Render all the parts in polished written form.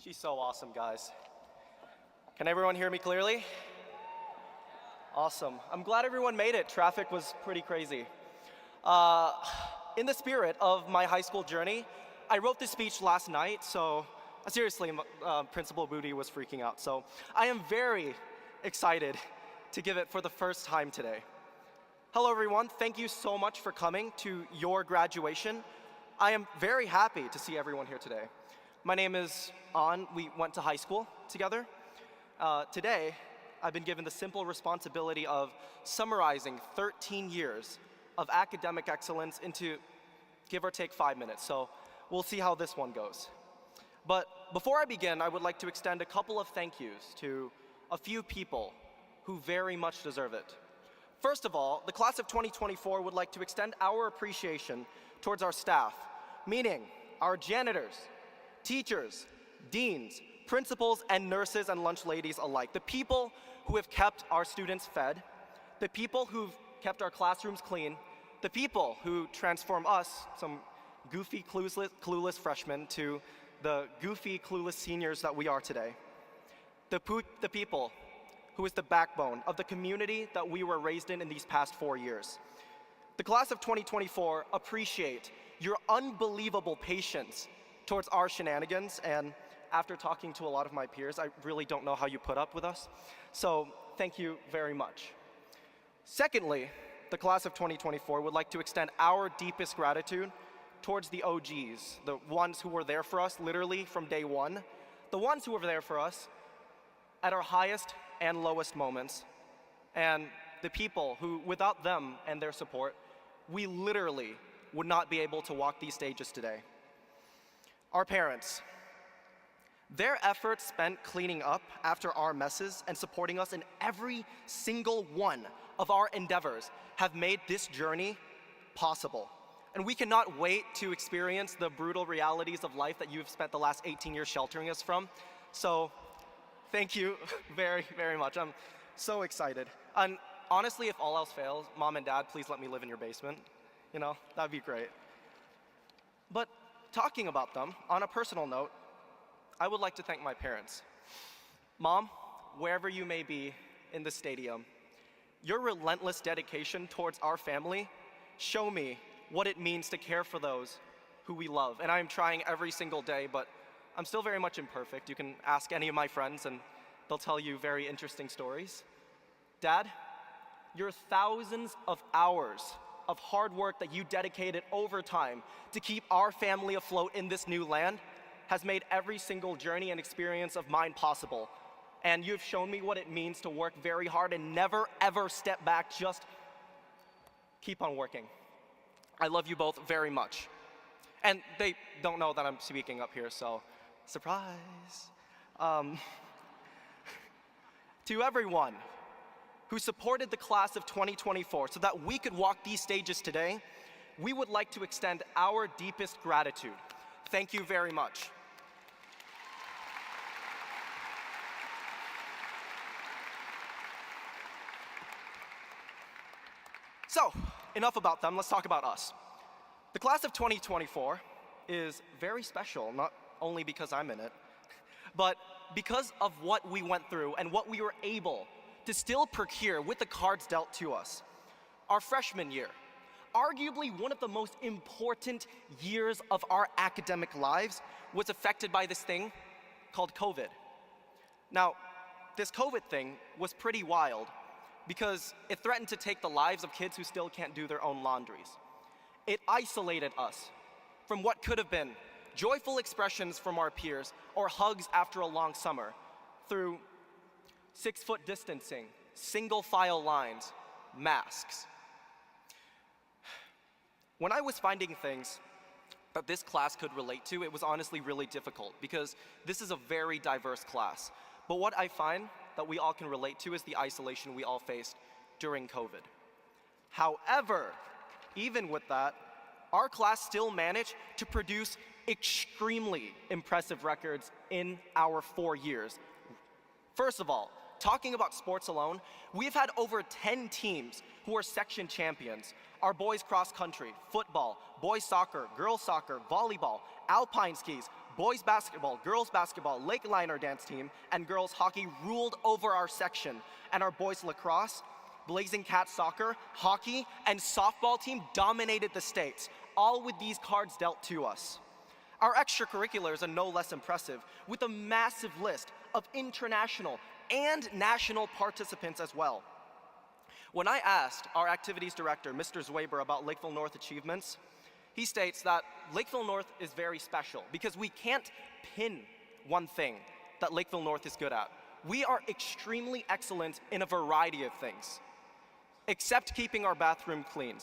She's so awesome, guys. Can everyone hear me clearly? Awesome. I'm glad everyone made it. Traffic was pretty crazy. In the spirit of my high school journey, I wrote this speech last night, so seriously, Principal Booty was freaking out. So I am very excited to give it for the first time today. Hello, everyone. Thank you so much for coming to your graduation. I am very happy to see everyone here today. My name is An. We went to high school together. Today, I've been given the simple responsibility of summarizing 13 years of academic excellence into give or take 5 minutes. So we'll see how this one goes. But before I begin, I would like to extend a couple of thank yous to a few people who very much deserve it. First of all, the class of 2024 would like to extend our appreciation towards our staff, meaning our janitors, teachers, deans, principals, and nurses and lunch ladies alike. The people who have kept our students fed, the people who've kept our classrooms clean, the people who transform us, some goofy, clueless freshmen, to the goofy, clueless seniors that we are today. The people who is the backbone of the community that we were raised in these past 4 years. The class of 2024 appreciate your unbelievable patience towards our shenanigans, and after talking to a lot of my peers, I really don't know how you put up with us. So thank you very much. Secondly, the class of 2024 would like to extend our deepest gratitude towards the OGs, the ones who were there for us literally from day one, the ones who were there for us at our highest and lowest moments, and the people who, without them and their support, we literally would not be able to walk these stages today. Our parents. Their efforts spent cleaning up after our messes and supporting us in every single one of our endeavors have made this journey possible. And we cannot wait to experience the brutal realities of life that you've spent the last 18 years sheltering us from. So thank you very, very much. I'm so excited. And honestly, if all else fails, Mom and Dad, please let me live in your basement. You know, that'd be great. But talking about them, on a personal note, I would like to thank my parents. Mom, wherever you may be in the stadium, your relentless dedication towards our family show me what it means to care for those who we love. And I am trying every single day, but I'm still very much imperfect. You can ask any of my friends and they'll tell you very interesting stories. Dad, your thousands of hours of hard work that you dedicated over time to keep our family afloat in this new land has made every single journey and experience of mine possible. And you've shown me what it means to work very hard and never ever step back, just keep on working. I love you both very much. And they don't know that I'm speaking up here, so surprise. To everyone who supported the class of 2024 so that we could walk these stages today, we would like to extend our deepest gratitude. Thank you very much. So, enough about them, let's talk about us. The class of 2024 is very special, not only because I'm in it, but because of what we went through and what we were able to still procure with the cards dealt to us. Our freshman year, arguably one of the most important years of our academic lives, was affected by this thing called COVID. Now, this COVID thing was pretty wild because it threatened to take the lives of kids who still can't do their own laundries. It isolated us from what could have been joyful expressions from our peers or hugs after a long summer through 6-foot distancing, single file lines, masks. When I was finding things that this class could relate to, it was honestly really difficult because this is a very diverse class. But what I find that we all can relate to is the isolation we all faced during COVID. However, even with that, our class still managed to produce extremely impressive records in our 4 years. First of all, talking about sports alone, we've had over 10 teams who are section champions. Our boys cross country, football, boys soccer, girls soccer, volleyball, alpine skis, boys basketball, girls basketball, lake liner dance team, and girls hockey ruled over our section. And our boys lacrosse, Blazing Cat soccer, hockey, and softball team dominated the states, all with these cards dealt to us. Our extracurriculars are no less impressive, with a massive list of international and national participants as well. When I asked our activities director, Mr. Zwaber, about Lakeville North achievements, he states that Lakeville North is very special because we can't pin one thing that Lakeville North is good at. We are extremely excellent in a variety of things, except keeping our bathroom clean.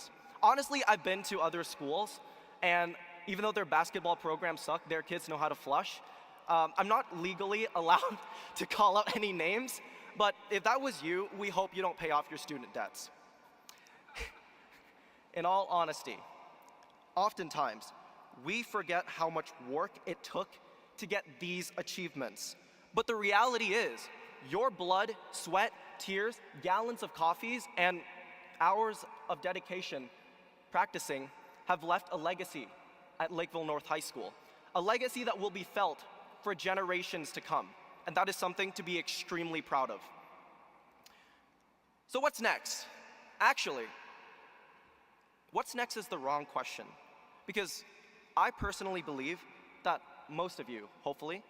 Honestly, I've been to other schools, and even though their basketball programs suck, their kids know how to flush. I'm not legally allowed to call out any names, but if that was you, we hope you don't pay off your student debts. In all honesty, oftentimes, we forget how much work it took to get these achievements. But the reality is, your blood, sweat, tears, gallons of coffees, and hours of dedication practicing have left a legacy at Lakeville North High School, a legacy that will be felt for generations to come, and that is something to be extremely proud of. So what's next? Actually, what's next is the wrong question, because I personally believe that most of you, hopefully,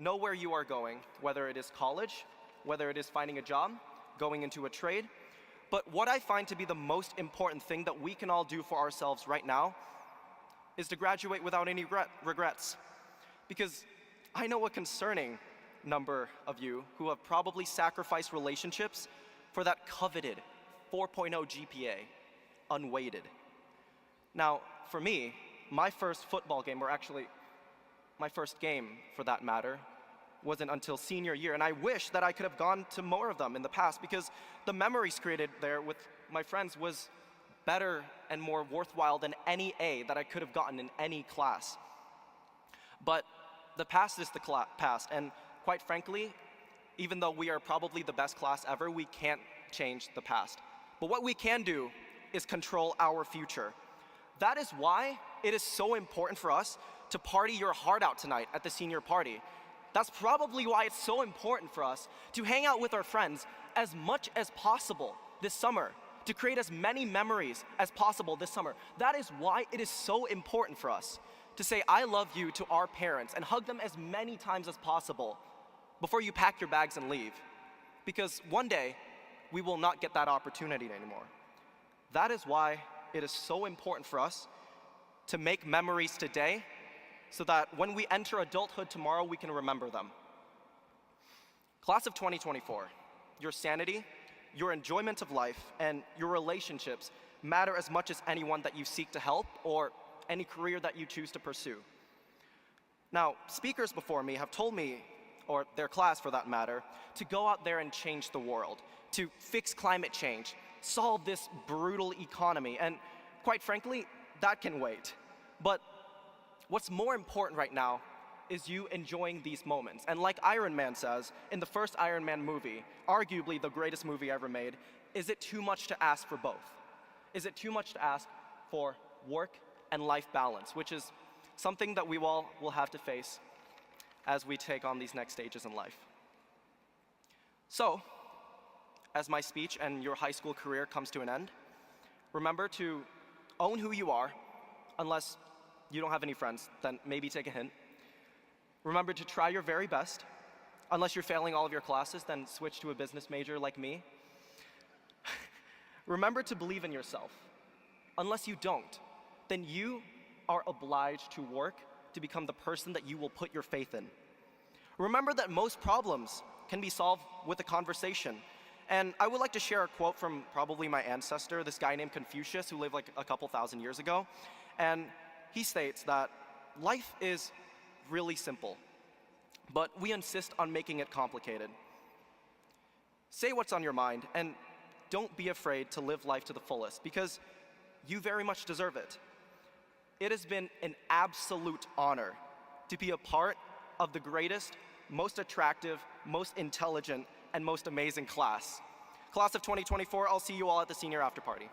know where you are going, whether it is college, whether it is finding a job, going into a trade. But what I find to be the most important thing that we can all do for ourselves right now is to graduate without any regrets. Because I know a concerning number of you who have probably sacrificed relationships for that coveted 4.0 GPA, unweighted. Now, for me, my first football game, or actually my first game for that matter, wasn't until senior year, and I wish that I could have gone to more of them in the past because the memories created there with my friends was better and more worthwhile than any A that I could have gotten in any class. But the past is the past, and quite frankly, even though we are probably the best class ever, we can't change the past. But what we can do is control our future. That is why it is so important for us to party your heart out tonight at the senior party. That's probably why it's so important for us to hang out with our friends as much as possible this summer, to create as many memories as possible this summer. That is why it is so important for us to say I love you to our parents and hug them as many times as possible before you pack your bags and leave. Because one day, we will not get that opportunity anymore. That is why it is so important for us to make memories today so that when we enter adulthood tomorrow, we can remember them. Class of 2024, your sanity, your enjoyment of life, and your relationships matter as much as anyone that you seek to help or any career that you choose to pursue. Now, speakers before me have told me, or their class for that matter, to go out there and change the world, to fix climate change, solve this brutal economy, and quite frankly, that can wait. But what's more important right now is you enjoying these moments. And like Iron Man says in the first Iron Man movie, arguably the greatest movie ever made, is it too much to ask for both? Is it too much to ask for work and life balance, which is something that we all will have to face as we take on these next stages in life. So, as my speech and your high school career comes to an end, remember to own who you are, unless you don't have any friends, then maybe take a hint. Remember to try your very best. Unless you're failing all of your classes, then switch to a business major like me. Remember to believe in yourself. Unless you don't, then you are obliged to work to become the person that you will put your faith in. Remember that most problems can be solved with a conversation. And I would like to share a quote from probably my ancestor, this guy named Confucius, who lived like a couple thousand years ago. And he states that life is really simple, but we insist on making it complicated. Say what's on your mind, and don't be afraid to live life to the fullest, because you very much deserve it. It has been an absolute honor to be a part of the greatest, most attractive, most intelligent, and most amazing class. Class of 2024, I'll see you all at the senior after party.